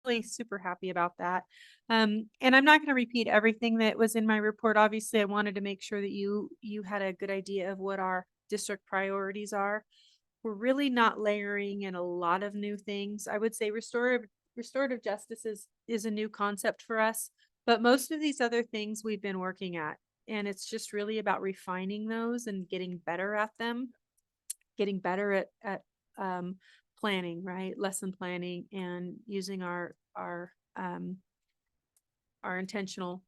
really super happy about that. And I'm not going to repeat everything that was in my report. Obviously, I wanted to make sure that you had a good idea of what our district priorities are. We're really not layering in a lot of new things. I would say restorative justice is a new concept for us, but most of these other things we've been working at. And it's just really about refining those and getting better at them, getting better at planning, right? Lesson planning and using our intentional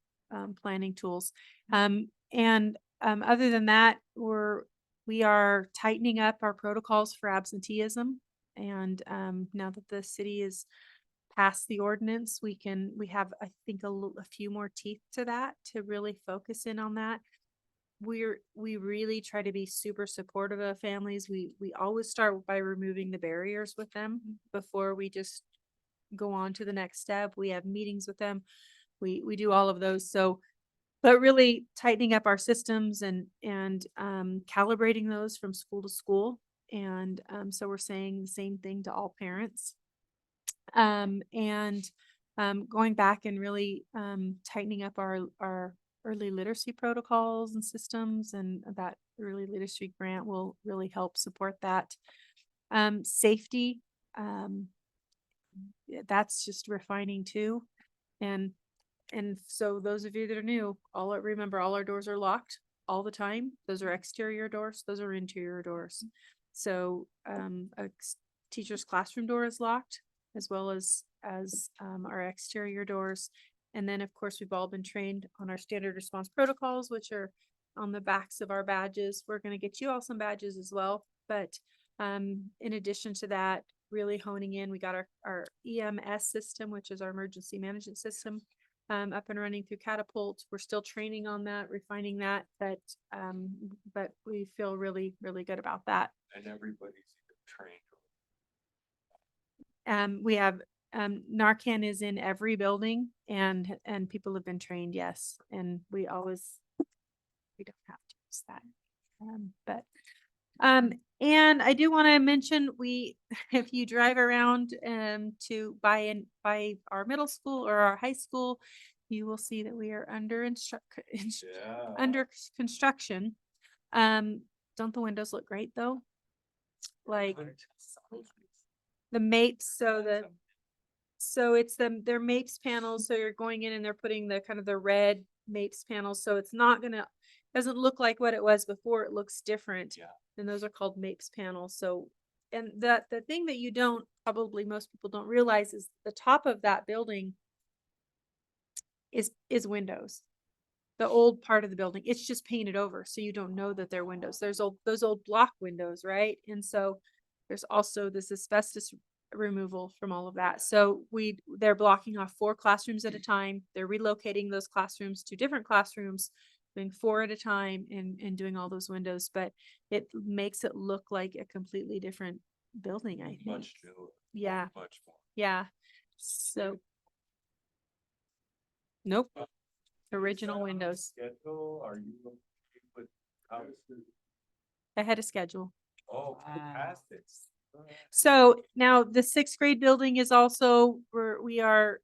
planning tools. And other than that, we are tightening up our protocols for absenteeism. And now that the city is passed the ordinance, we have, I think, a few more teeth to that to really focus in on that. We really try to be super supportive of families. We always start by removing the barriers with them before we just go on to the next step. We have meetings with them. We do all of those. So, but really tightening up our systems and calibrating those from school to school. And so we're saying the same thing to all parents. And going back and really tightening up our early literacy protocols and systems, and that early literacy grant will really help support that. Safety, that's just refining too. And so those of you that are new, remember all our doors are locked all the time. Those are exterior doors, those are interior doors. So a teacher's classroom door is locked, as well as our exterior doors. And then of course we've all been trained on our standard response protocols, which are on the backs of our badges. We're going to get you all some badges as well. But in addition to that, really honing in, we got our EMS system, which is our emergency management system, up and running through Catapult. We're still training on that, refining that, but we feel really, really good about that. And everybody's trained. We have Narcan is in every building, and people have been trained, yes, and we don't have to use that. And I do want to mention, if you drive around to by our middle school or our high school, you will see that we are under construction. Don't the windows look great though? Like the MAPES, they're MAPES panels, so you're going in and they're putting the kind of the red MAPES panels, so it's doesn't look like what it was before, it looks different. Yeah. And those are called MAPES panels. So, and the thing that probably most people don't realize is the top of that building is windows. The old part of the building, it's just painted over, so you don't know that they're windows. There's those old block windows, right? And so there's also this asbestos removal from all of that. So they're blocking off 4 classrooms at a time. They're relocating those classrooms to different classrooms, doing 4 at a time and doing all those windows, but it makes it look like a completely different building, I think. Much newer. Yeah. Much more. Yeah. So nope. Original windows. Schedule? Are you with houses? Ahead of schedule. Oh, fantastic. So now the 6th grade building is also we are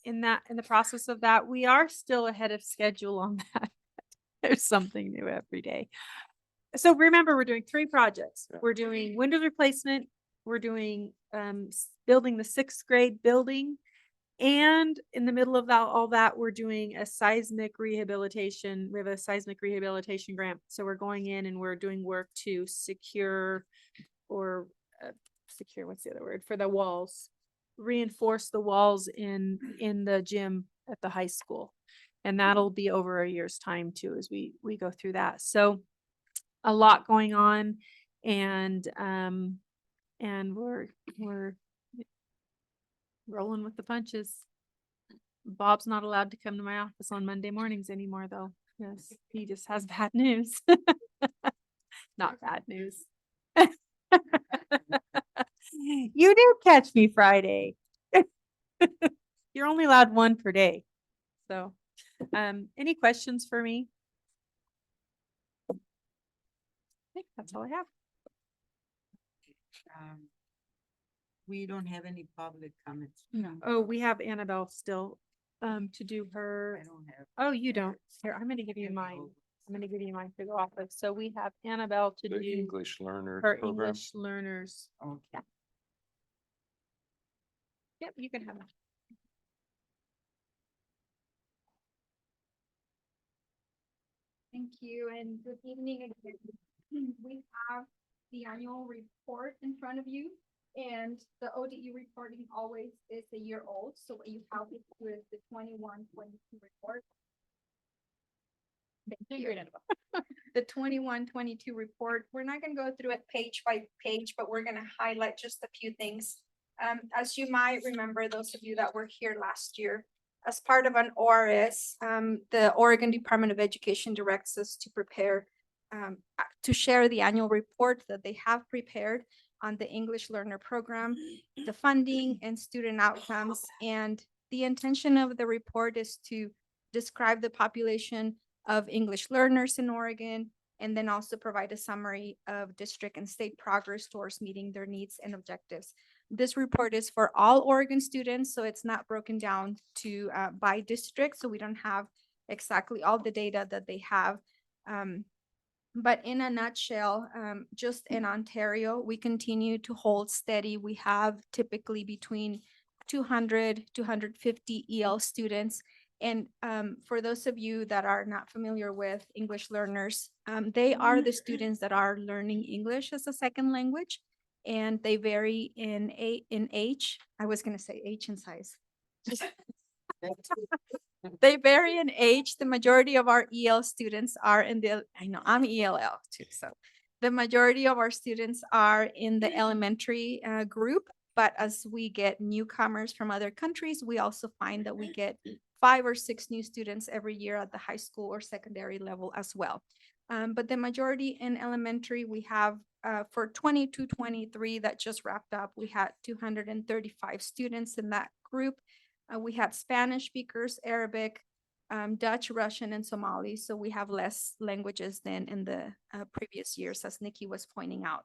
in the process of that. We are still ahead of schedule on that. There's something new every day. So remember, we're doing 3 projects. Yeah. We're doing windows replacement. We're doing building the 6th grade building. And in the middle of all that, we're doing a seismic rehabilitation. We have a seismic rehabilitation grant. So we're going in and we're doing work to secure what's the other word for the walls, reinforce the walls in the gym at the high school. And that'll be over a year's time too, as we go through that. So a lot going on, and we're rolling with the punches. Bob's not allowed to come to my office on Monday mornings anymore, though. Yes, he just has bad news. Not bad news. You did catch me Friday. You're only allowed 1 per day. So, any questions for me? Okay, that's all I have. We don't have any public comments. No. Oh, we have Annabelle still, to do her. I don't have. Oh, you don't. Here, I'm gonna give you Have to mine. go. I'm gonna give you mine to go off of. So we have Annabelle to The do English learner her program. English learners. Okay. Yep, you can have it. Thank you and good evening again. We have the annual report in front of you. And the ODE reporting always is a year old, so what you have is the 21-22 report. Thank you. The 21-22 report, we're not gonna go through it page by page, but we're gonna highlight just a few things. As you might remember, those of you that were here last year, as part of an ORS, the Oregon Department of Education directs us to prepare, to share the annual report that they have prepared on the English Learner Program, the funding and student outcomes. And the intention of the report is to describe the population of English learners in Oregon, and then also provide a summary of district and state progress towards meeting their needs and objectives. This report is for all Oregon students, so it's not broken down to by district, so we don't have exactly all the data that they have. But in a nutshell, just in Ontario, we continue to hold steady. We have typically between 200, 250 EL students. And for those of you that are not familiar with English learners, they are the students that are learning English as a second language. And they vary in age. I was gonna say age and size. They vary in age. The majority of our EL students are in the, I know, I'm ELL too, so. The majority of our students are in the elementary group, but as we get newcomers from other countries, we also find that we get 5 or 6 new students every year at the high school or secondary level as well. But the majority in elementary, we have for 22-23 that just wrapped up, we had 235 students in that group. We had Spanish speakers, Arabic, Dutch, Russian, and Somali. So we have less languages than in the previous years, as Nikki was pointing out.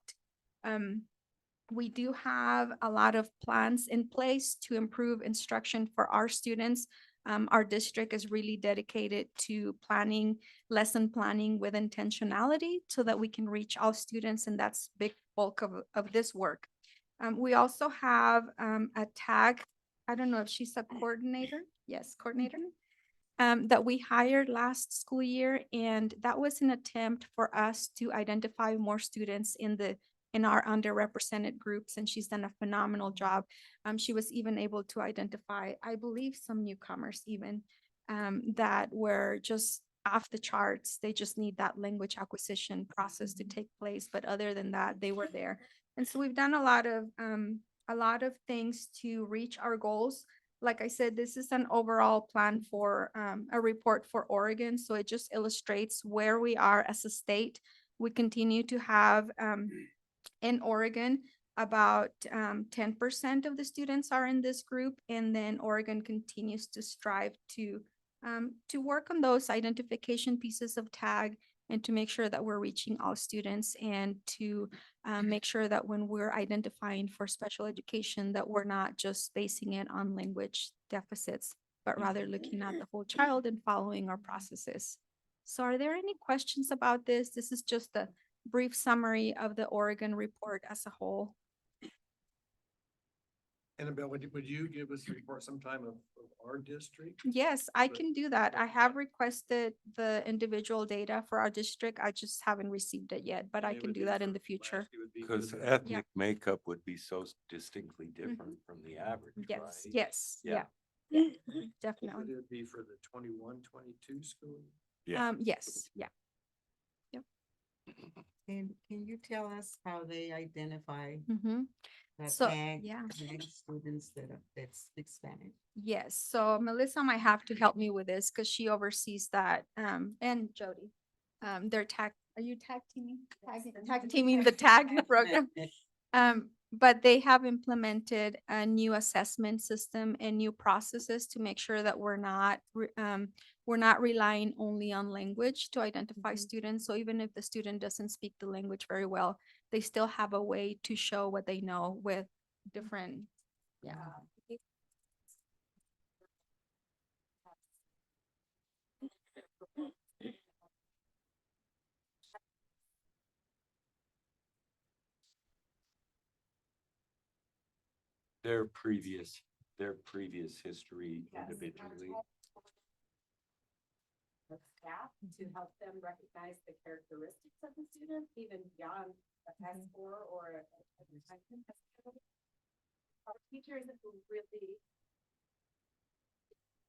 We do have a lot of plans in place to improve instruction for our students. Our district is really dedicated to planning, lesson planning with intentionality so that we can reach all students, and that's big bulk of this work. We also have a tag, I don't know if she's a coordinator. Yes, coordinator. That we hired last school year, and that was an attempt for us to identify more students in our underrepresented groups, and she's done a phenomenal job. She was even able to identify, I believe, some newcomers even that were just off the charts. They just need that language acquisition process to take place, but other than that, they were there. And so we've done a lot of things to reach our goals. Like I said, this is an overall plan for a report for Oregon, so it just illustrates where we are as a state. We continue to have in Oregon, about 10% of the students are in this group, and then Oregon continues to strive to work on those identification pieces of tag and to make sure that we're reaching all students, and to make sure that when we're identifying for special education, that we're not just basing it on language deficits, but rather looking at the whole child and following our processes. So are there any questions about this? This is just a brief summary of the Oregon report as a whole. Annabelle, would you give us a report sometime of our district? Yes, I can do that. I have requested the individual data for our district. I just haven't received it yet, but I can do that in the future. Because ethnic makeup would be so distinctly different from the average, right? Yes, yes, Yeah. yeah, Would definitely. it be for the 21-22 school? Yeah. Yes, yeah. And can you tell us how they identify Mhm. the So, tag yeah. students that speak Spanish? Yes, so Melissa might have to help me with this because she oversees that, and Jody. They're are you tag teaming? Tag teaming the tag program. But they have implemented a new assessment system and new processes to make sure that we're not relying only on language to identify students. So even if the student doesn't speak the language very well, they still have a way to show what they know with different, yeah. their previous history individually. The staff to help them recognize the characteristics of the student, even beyond a test score or a retention test. Our teachers who really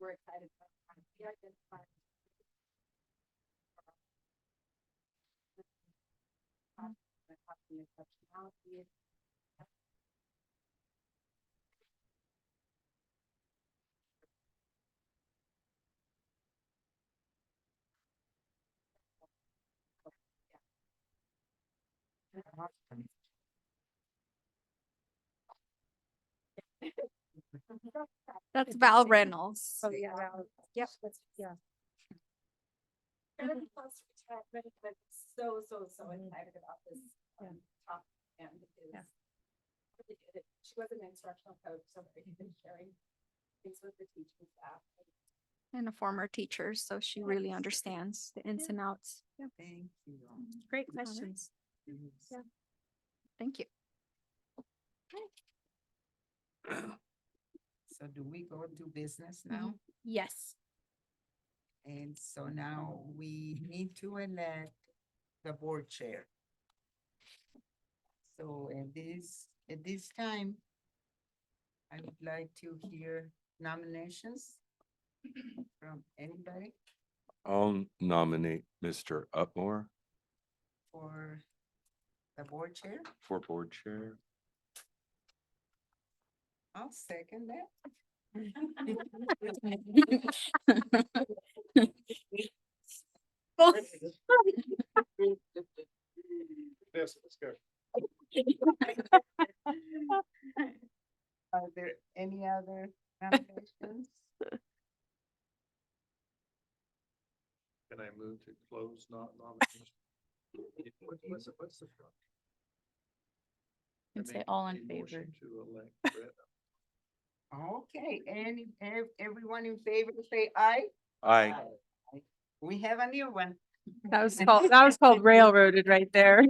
were excited about trying to identify. Exceptionality. That's Val Reynolds. Oh, yeah. Yep, that's, yeah. Very close to retirement, but so excited about this top end because really did it. She was an instructional coach, so very good at sharing things with the teaching staff. And a former teacher, so she really understands the ins and outs. Yeah, Thank you. Great right. questions. Yes. thank you. So do we go to business now? Yes. And so now we need to elect the board chair. So at this time, I would like to hear nominations from anybody I'll nominate Mr. Upmore for the board chair. for board chair. I'll second that. Yes, let's go. Are there any other nominations? Can I move to close not nomination? What's the? And I say make all in a favor. motion to elect Brett. Okay, everyone in favor, say aye. Aye. We have a new one. That was called railroaded right there.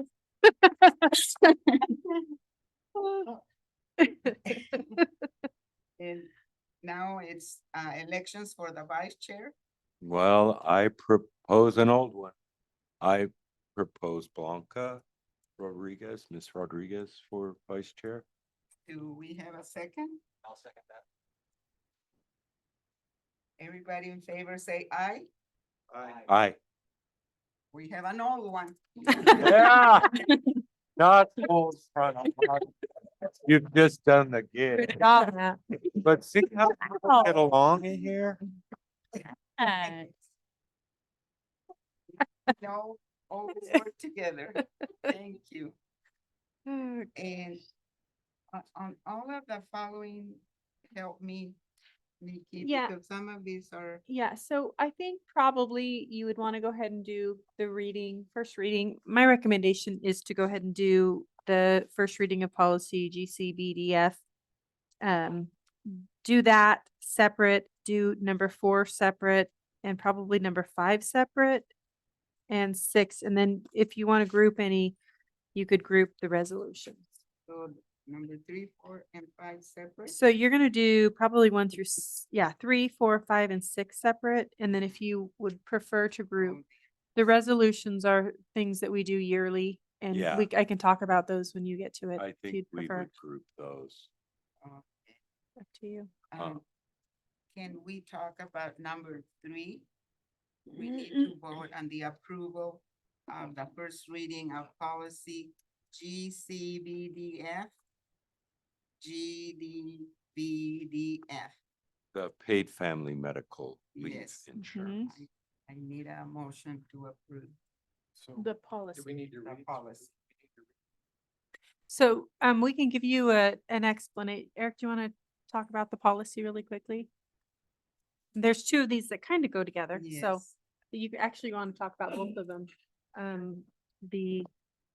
And now it's elections for the vice chair. Well, I propose an old one. I propose Blanca Rodriguez, Miss Rodriguez for vice chair. Do we have a second? I'll second that. Everybody in favor, say aye. Aye. We have an old one. Yeah. Not full frontal. You've just done the Good gig, job, Matt. but see how people get along in here? No, always work together. Thank you. And on all of the following, help me, Nikki, Yeah. because some of these are, Yeah, so I think probably you would want to go ahead and do the first reading. My recommendation is to go ahead and do the first reading of policy GCBDF. Do that separate, do number 4 separate, and probably number 5 separate, and 6. And then if you want to group any, you could group the resolutions. so number 3, 4, and 5 separate. So you're gonna do probably 1 through 3, 4, 5, and 6 separate. And then if you would prefer to group, the resolutions are things that we do yearly. And Yeah. I can talk about those when you get to it. I if think you'd we prefer. would group those. Up to you. Can we talk about number 3? We need to vote on the approval of the first reading of policy GCBDF. GDBDF. The paid family medical leave Yes. insurance. I need a motion to approve So The do policy. we need to the read? policy. So, we can give you an explanation. Eric, do you want to talk about the policy really quickly? There's 2 of these that kind of go together, so Yes. you actually want to talk about both of them. The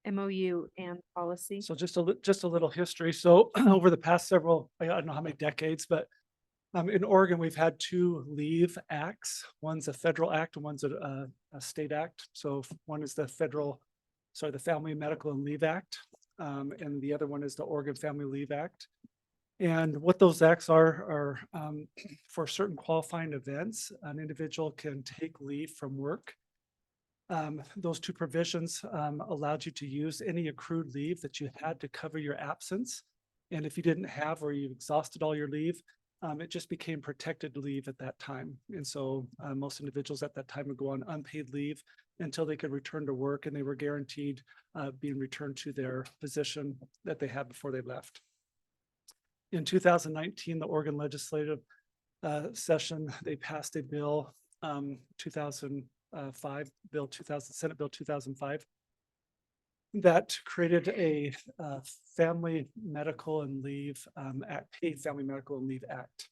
MOU and policy? So just a little history. So over the past several, I don't know how many decades, but in Oregon, we've had two leave acts. One's a federal act and one's a state act. So one is the the Family Medical and Leave Act. And the other one is the Oregon Family Leave Act. And what those acts are for certain qualifying events, an individual can take leave from work. Those two provisions allowed you to use any accrued leave that you had to cover your absence. And if you didn't have or you exhausted all your leave, it just became protected leave at that time. And so most individuals at that time would go on unpaid leave until they could return to work, and they were guaranteed being returned to their position that they had before they left. In 2019, the Oregon legislative session, they passed a bill, 2005, Senate Bill 2005, that created a Family Medical and Leave Act, Paid Family Medical and Leave Act.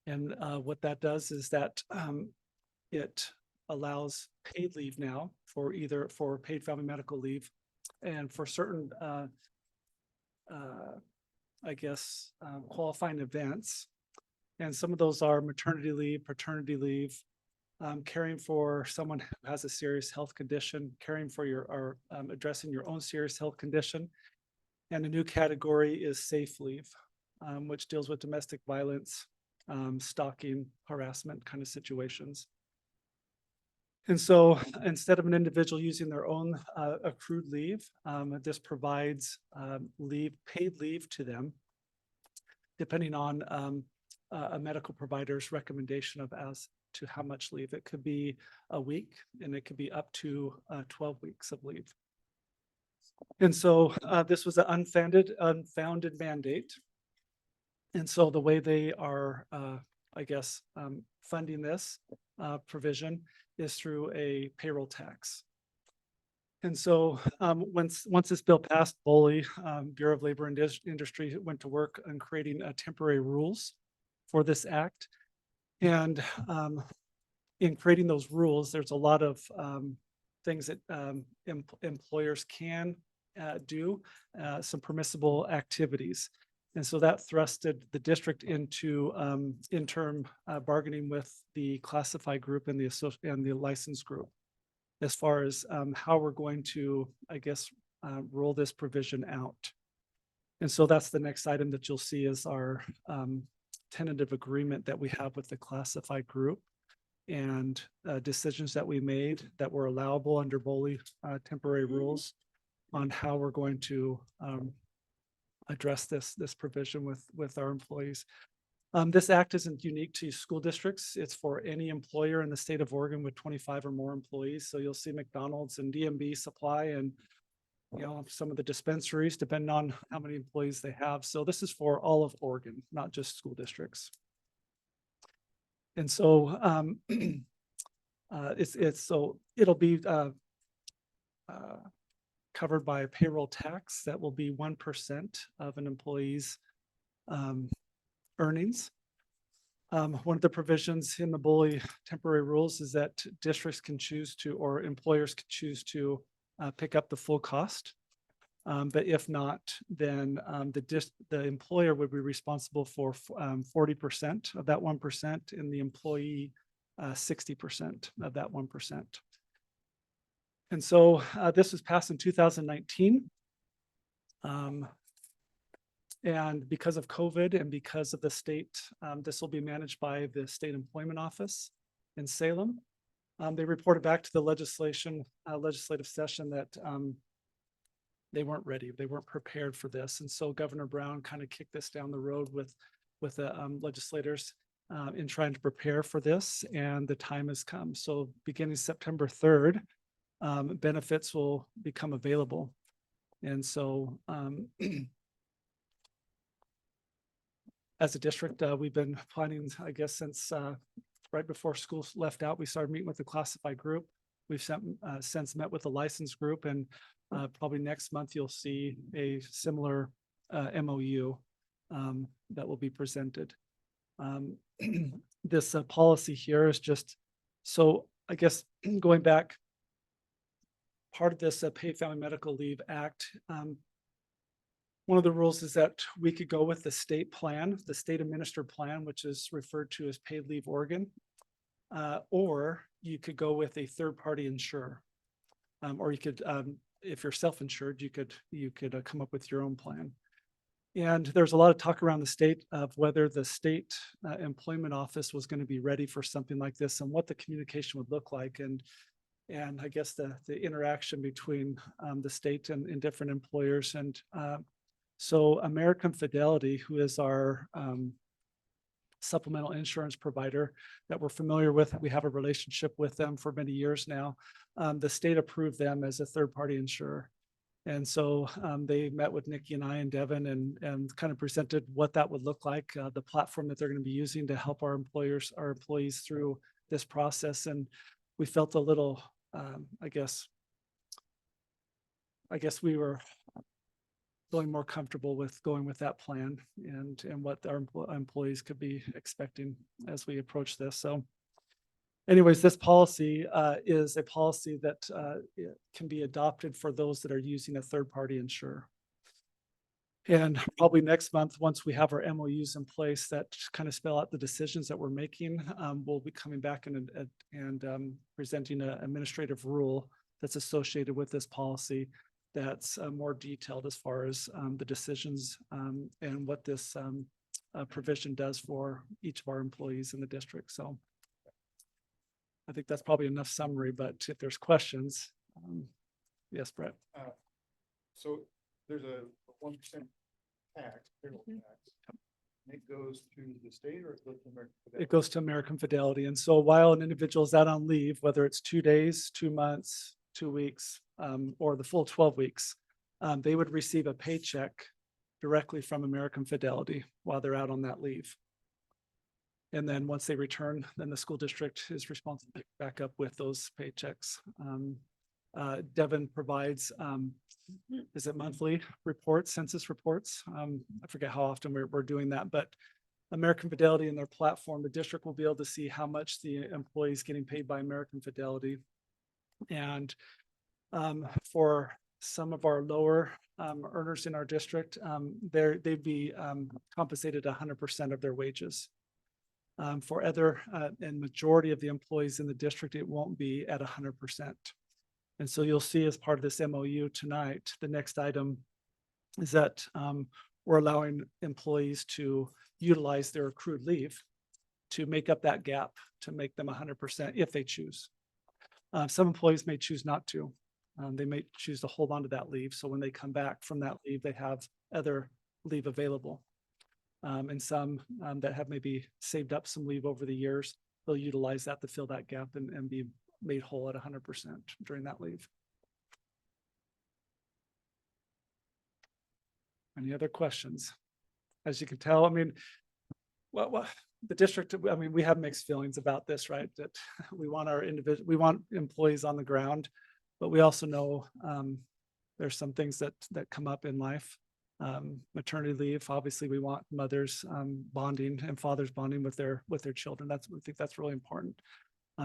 And what that does is that it allows paid leave now for paid family medical leave and for certain qualifying events. And some of those are maternity leave, paternity leave, caring for someone who has a serious health condition, caring for addressing your own serious health condition. And a new category is safe leave, which deals with domestic violence, stalking, harassment kind of situations. And so instead of an individual using their own accrued leave, this provides paid leave to them, depending on a medical provider's recommendation of as to how much leave. It could be a week, and it could be up to 12 weeks of leave. And so this was an unfounded mandate. And so the way they are, funding this provision is through a payroll tax. And so once this bill passed, BOLI, Bureau of Labor and Industry, went to work on creating temporary rules for this act. And in creating those rules, there's a lot of things that employers can do, some permissible activities. And so that thrusted the district into interim bargaining with the classified group and the licensed group, as far as how we're going to, roll this provision out. And so that's the next item that you'll see is our tentative agreement that we have with the classified group, and decisions that we made that were allowable under BOLI temporary rules on how we're going to address this provision with our employees. This act isn't unique to school districts. It's for any employer in the state of Oregon with 25 or more employees. So you'll see McDonald's and DMB Supply and some of the dispensaries, depending on how many employees they have. So this is for all of Oregon, not just school districts. And so it'll be covered by a payroll tax that will be 1% of an employee's earnings. One of the provisions in the BOLI temporary rules is that districts can choose to, or employers can choose to pick up the full cost. But if not, then the employer would be responsible for 40% of that 1%, and the employee 60% of that 1%. And so this was passed in 2019. And because of COVID and because of the state, this will be managed by the State Employment Office in Salem. They reported back to the legislative session that they weren't ready. They weren't prepared for this. And so Governor Brown kind of kicked this down the road with the legislators in trying to prepare for this. And the time has come. So beginning September 3rd, benefits will become available. And so as a district, we've been planning, since right before schools left out, we started meeting with the classified group. We've since met with the licensed group, and probably next month you'll see a similar MOU that will be presented. This policy here is just, so going back part of this Paid Family Medical Leave Act, one of the rules is that we could go with the state plan, the state administered plan, which is referred to as Paid Leave Oregon. Or you could go with a third-party insurer. Or you could, if you're self-insured, you could come up with your own plan. And there's a lot of talk around the state of whether the state employment office was going to be ready for something like this and what the communication would look like. And I guess the interaction between the state and different employers. And so American Fidelity, who is our supplemental insurance provider that we're familiar with, we have a relationship with them for many years now. The state approved them as a third-party insurer. And so they met with Nikki and I and Devin and kind of presented what that would look like, the platform that they're going to be using to help our employees through this process. And we felt a little, I guess we were feeling more comfortable with going with that plan and what our employees could be expecting as we approach this. So anyways, this policy is a policy that can be adopted for those that are using a third-party insurer. And probably next month, once we have our MOUs in place that kind of spell out the decisions that we're making, we'll be coming back and presenting an administrative rule that's associated with this policy that's more detailed as far as the decisions and what this provision does for each of our employees in the district. So I think that's probably enough summary, but if there's questions, yes, Brett. So there's a 1% tax, payroll tax. And it goes to the state or it goes to American Fidelity? It goes to American Fidelity. And so while an individual is out on leave, whether it's 2 days, 2 months, 2 weeks, or the full 12 weeks, they would receive a paycheck directly from American Fidelity while they're out on that leave. And then once they return, then the school district is responsible to pick back up with those paychecks. Devin provides, is it monthly reports, census reports? I forget how often we're doing that, but American Fidelity in their platform, the district will be able to see how much the employee is getting paid by American Fidelity. And for some of our lower earners in our district, they'd be compensated 100% of their wages. For other and majority of the employees in the district, it won't be at 100%. And so you'll see as part of this MOU tonight, the next item is that we're allowing employees to utilize their accrued leave to make up that gap, to make them 100% if they choose. Some employees may choose not to. They may choose to hold on to that leave. So when they come back from that leave, they have other leave available. And some that have maybe saved up some leave over the years, they'll utilize that to fill that gap and be made whole at 100% during that leave. Any other questions? As you can tell, I mean, well, the district, I mean, we have mixed feelings about this, right? That we want we want employees on the ground, but we also know there's some things that come up in life. Maternity leave, obviously we want mothers bonding and fathers bonding with their children. I think that's really important.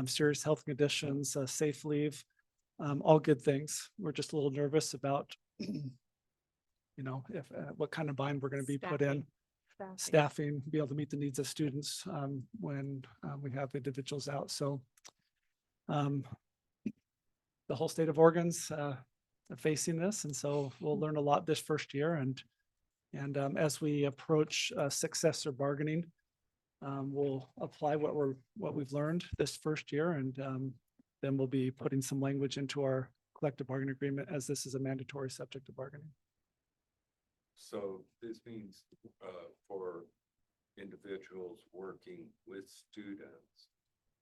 Serious health conditions, safe leave, all good things. We're just a little nervous about, if what kind of bind we're going to be put in. Staffing, be able to meet the needs of students when we have individuals out. So the whole state of Oregon's facing this, and so we'll learn a lot this first year. And as we approach successor bargaining, we'll apply what we've learned this first year, and then we'll be putting some language into our collective bargaining agreement as this is a mandatory subject of bargaining. So this means for individuals working with students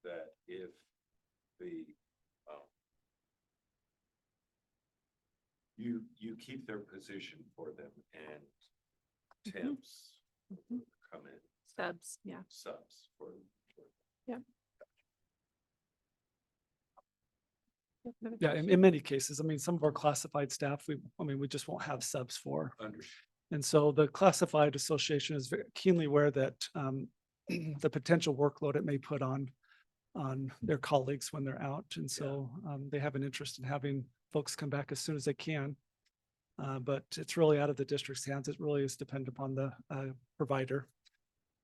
that if the you keep their position for them and temps come in. Subs, yeah. Subs for. Yeah, in many cases, I mean, some of our classified staff, we just won't have subs for. Understood. And so the classified association is very keenly aware that the potential workload it may put on on their colleagues when they're out. And so they have an interest in having folks come back as soon as they can. But it's really out of the district's hands. It really is dependent upon the provider.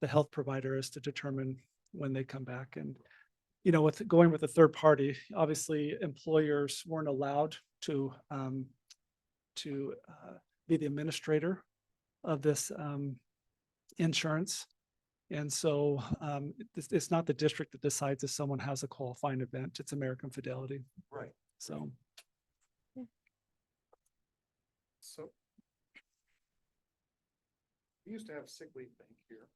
The health provider is to determine when they come back. And, you know, with going with a third party, obviously employers weren't allowed to be the administrator of this insurance. And so it's not the district that decides if someone has a qualifying event. It's American Fidelity. Right. So So. We used to have sick leave bank here.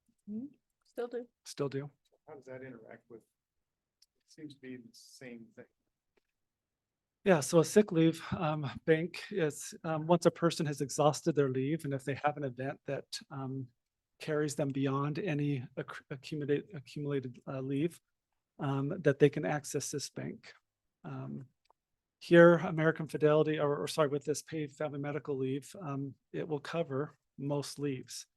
Still do. still do. How does that interact with? It seems to be the same thing. Yeah, so a sick leave bank is once a person has exhausted their leave, and if they have an event that carries them beyond any accumulated leave, that they can access this bank. Here, American Fidelity, or sorry, with this paid family medical leave, it will cover most leaves.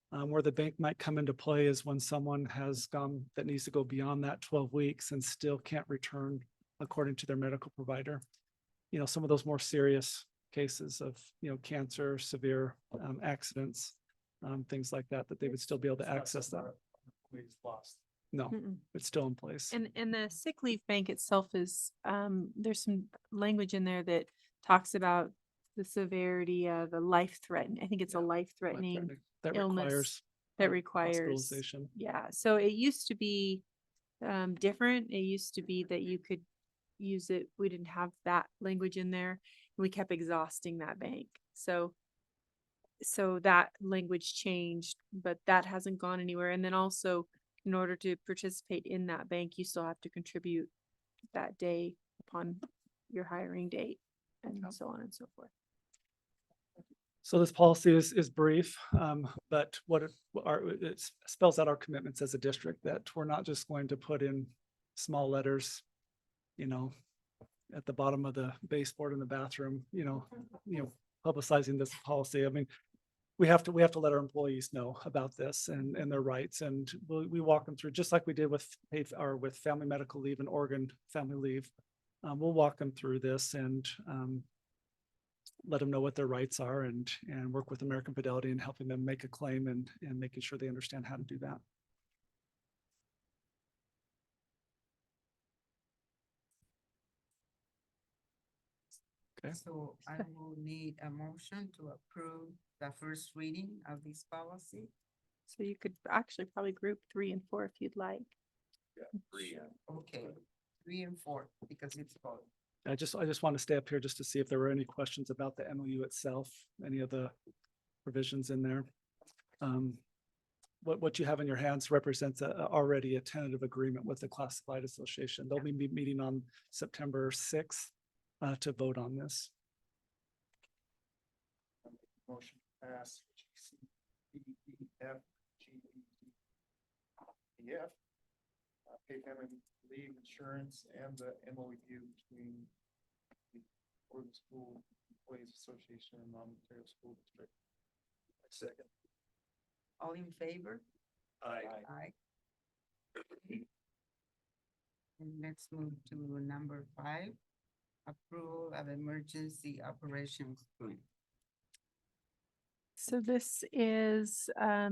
Where the bank might come into play is when someone has gone that needs to go beyond that 12 weeks and still can't return according to their medical provider. You know, some of those more serious cases of, you know, cancer, severe accidents, things like that, that they would still be able to It's not access that. somewhere Leaves lost. No, Mm-mm. it's still in place. And the sick leave bank itself is, there's some language in there that talks about the severity of a life threatening, I think it's a Yeah, life threatening That illness requires that requires, hospitalization. yeah, so it used to be different. It used to be that you could use it, we didn't have that language in there. We kept exhausting that bank. So that language changed, but that hasn't gone anywhere. And then also, in order to participate in that bank, you still have to contribute that day upon your hiring date and Yep. so on and so forth. So this policy is brief, but it spells out our commitments as a district, that we're not just going to put in small letters, you know, at the bottom of the baseboard in the bathroom, you know, publicizing this policy. I mean, we have to let our employees know about this and their rights, and we walk them through, just like we did with with family medical leave and Oregon family leave. We'll walk them through this and let them know what their rights are, and work with American Fidelity in helping them make a claim and making sure they understand how to do that. Okay. So I will need a motion to approve the first reading of this policy. So you could actually probably group 3 and 4 if you'd like. Okay, 3 and 4, because it's both. I just want to stay up here just to see if there were any questions about the MOU itself, any of the provisions in there. What you have in your hands represents already a tentative agreement with the Classified Association. They'll be meeting on September 6th to vote on this. Motion pass. G, C, D, E, F, G, E, F. Paid family leave insurance and the MOU between the Oregon School Employees Association and Non-Ontario School District. Second. All in favor? Aye. Aye. And let's move to number 5, approval of emergency operations plan. So this is a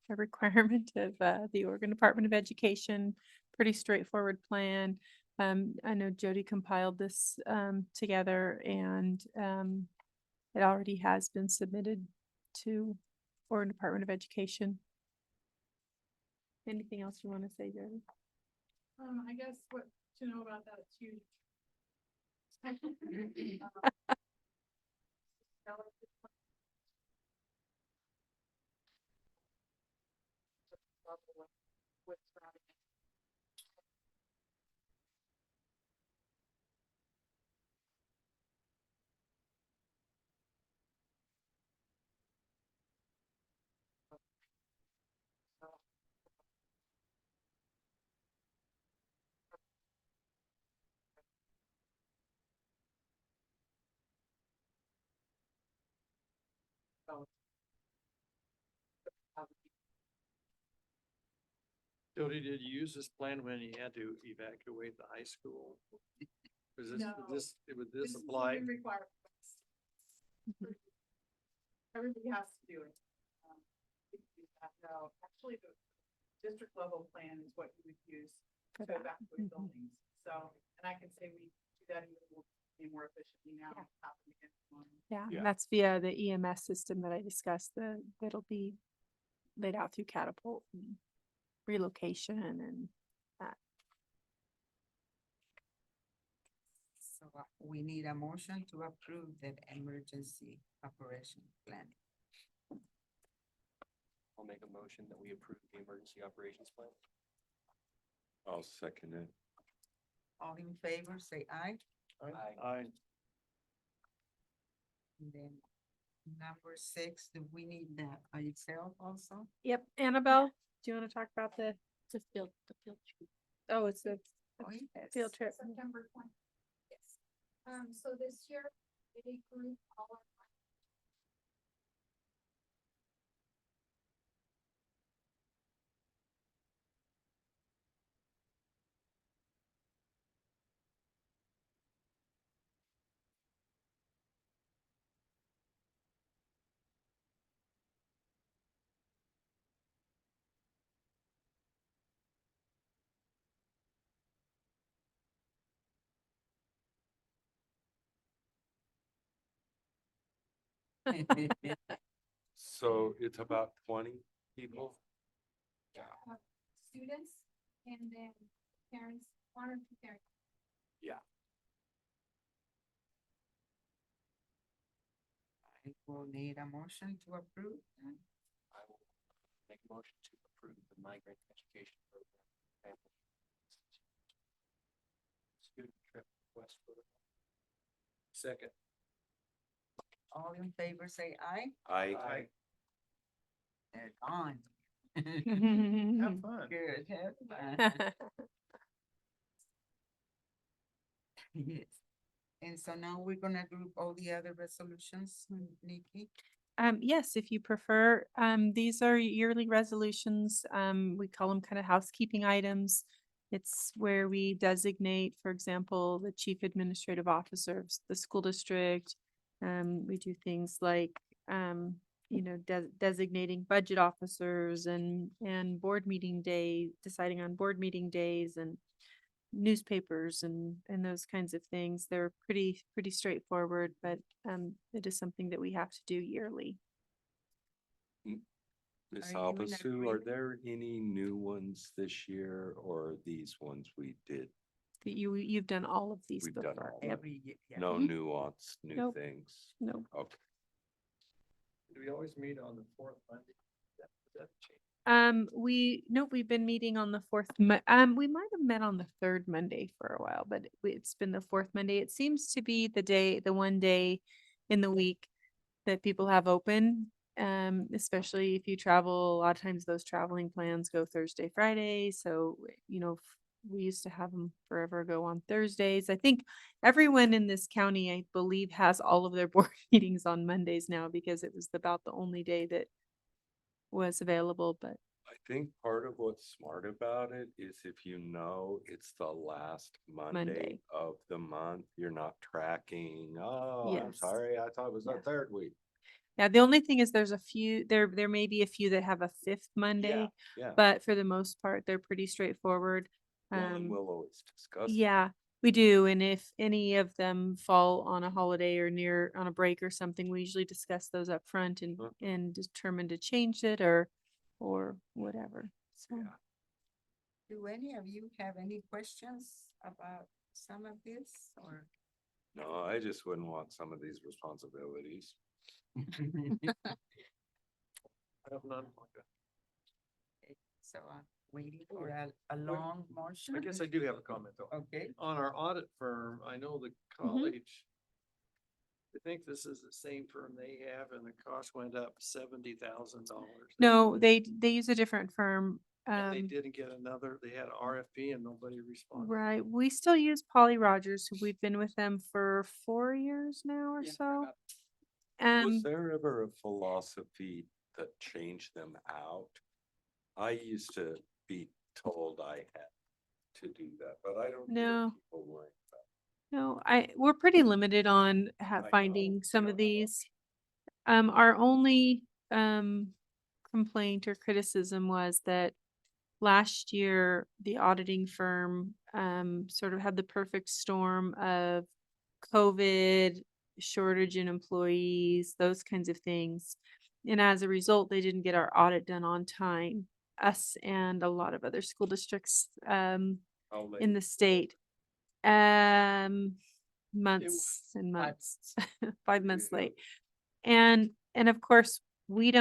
requirement of the Oregon Department of Education, pretty straightforward plan. I know Jody compiled this together, and it already has been submitted to Oregon Department of Education. Anything else you want to say, Jody? I guess what to know about that, it's huge. Jody, did you use this plan when you had to evacuate the high school? Was this, No. would this apply? Everybody has to do it. We can do that. No, actually, the district level plan is what you would use to evacuate buildings. So, and I can say we do that even more efficiently now. Happening at the moment. Yeah, Yeah. and that's via the EMS system that I discussed, that'll be laid out through Catapult and relocation and that. So we need a motion to approve that emergency operation plan. I'll make a motion that we approve the emergency operations plan. I'll second it. All in favor, say aye. I, And then number 6, do we need that by itself also? Yep, Annabelle, do you want to talk about the field trip? Oh, it's the Oh, yes. field trip. September 20th. Yes. So this year, a group all of So it's about 20 people? students and then parents, 1 or 2 parents. I will need a motion to approve. then. I will make a motion to approve the migrant education program. family Student trip request for the. second. All in favor, say aye. I, They're gone. Have fun. Good, have fun. Yes. And so now we're gonna group all the other resolutions, Nikki. Yes, if you prefer, these are yearly resolutions. We call them kind of housekeeping items. It's where we designate, for example, the chief administrative officer of the school district. We do things like, designating budget officers and board meeting day, deciding on board meeting days and newspapers and those kinds of things. They're pretty straightforward, but it is something that we have to do yearly. Ms. Are you in Albasu, are agreement? there any new ones this year or are these ones we did? That you've done all of these We've done before. all Yep. Every year, yeah. No Mhm. nuance, new Nope. things? No. Okay. Do we always meet on the fourth Monday? That change? We've been meeting on the fourth, we might have met on the third Monday for a while, but it's been the fourth Monday. It seems to be the one day in the week that people have open. Especially if you travel, a lot of times those traveling plans go Thursday, Friday. So, we used to have them forever ago on Thursdays. I think everyone in this county, I believe, has all of their board meetings on Mondays now because it was about the only day that was available, but I think part of what's smart about it is if it's the last Monday Monday. of the month, you're not tracking, oh, I'm Yes. sorry, I thought it was the Yeah. third week. yeah, the only thing is there's a few, there may be a few that have a fifth Monday, Yeah, but for the most part, they're pretty straightforward. well, and we'll always discuss. it. Yeah, we do. And if any of them fall on a holiday or near on a break or something, we usually discuss those up front Huh. and determine to change it or whatever. So, Yeah. Do any of you have any questions about some of this or? No, I just wouldn't want some of these responsibilities. I have none. So I'm waiting for a long motion. I guess I do have a comment though. Okay, On our audit firm, I know the college. I think this is the same firm they have and the cost went up $70,000. no, they use a different firm. And they didn't get another, they had a RFP and nobody responded. Right. We still use Polly Rogers, who we've been with them for 4 years now or Yeah, so. Was there ever a philosophy that changed them out? I used to be told I had to do that, but I don't. hear No. people worrying about No, we're pretty limited on know, finding some yeah. of these. Our only, complaint or criticism was that last year, the auditing firm, sort of had the perfect storm of COVID, shortage in employees, those kinds of things. And as a result, they didn't get our audit done on time. Us and a lot of other school districts, How late? in the state. Months and months, 5 months Yeah. late. And of course, we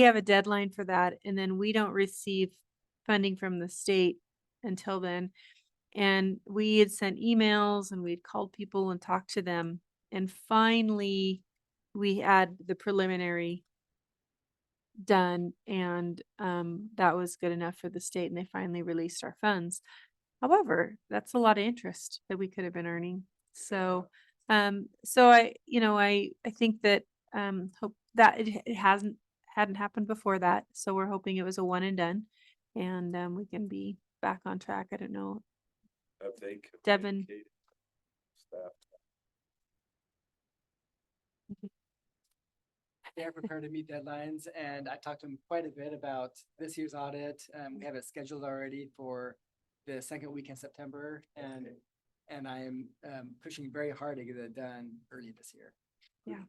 have a deadline for that, and then we don't receive funding from the state until then. And we had sent emails and we'd called people and talked to them. And finally, we had the preliminary done, and that was good enough for the state, and they finally released our funds. However, that's a lot of interest that we could have been earning. So, so I think that, hope that it hadn't happened before that. So we're hoping it was a one and done, and, we can be back on track. I don't know. Have they Devin. communicated staff? They're prepared to meet deadlines, and I talked to them quite a bit about this year's audit. We have it scheduled already for the second week in September, and I am pushing very hard to get it done early this year. Yeah.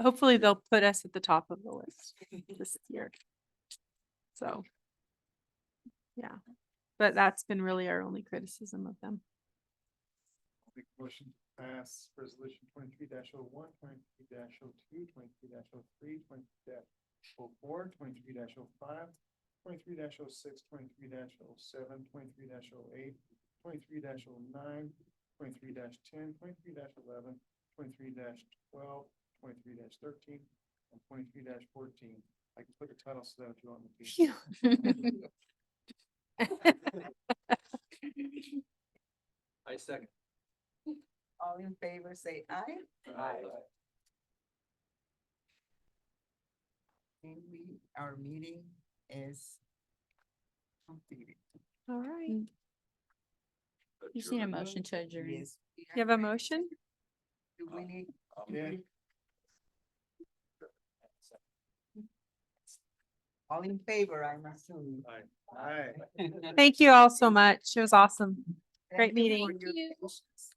Hopefully they'll put us at the top of the list this year. So, yeah, but that's been really our only criticism of them. Make a motion to pass resolution 23-01, 23-02, 23-03, 23-04, 23-05, 23-06, 23-07, 23-08, 23-09, 23-10, 23-11, 23-12, 23-13, and 23-14. I can put the titles to that if you want me to. I second. All in favor, say aye. And our meeting is completed. All right. You seen a motion to adjourn? Yes. we You have a ready. motion? Do we need? Yeah. All in favor, I'm assuming. Aye. Thank you all so much. It was awesome. Thank Great you for meeting. your patience.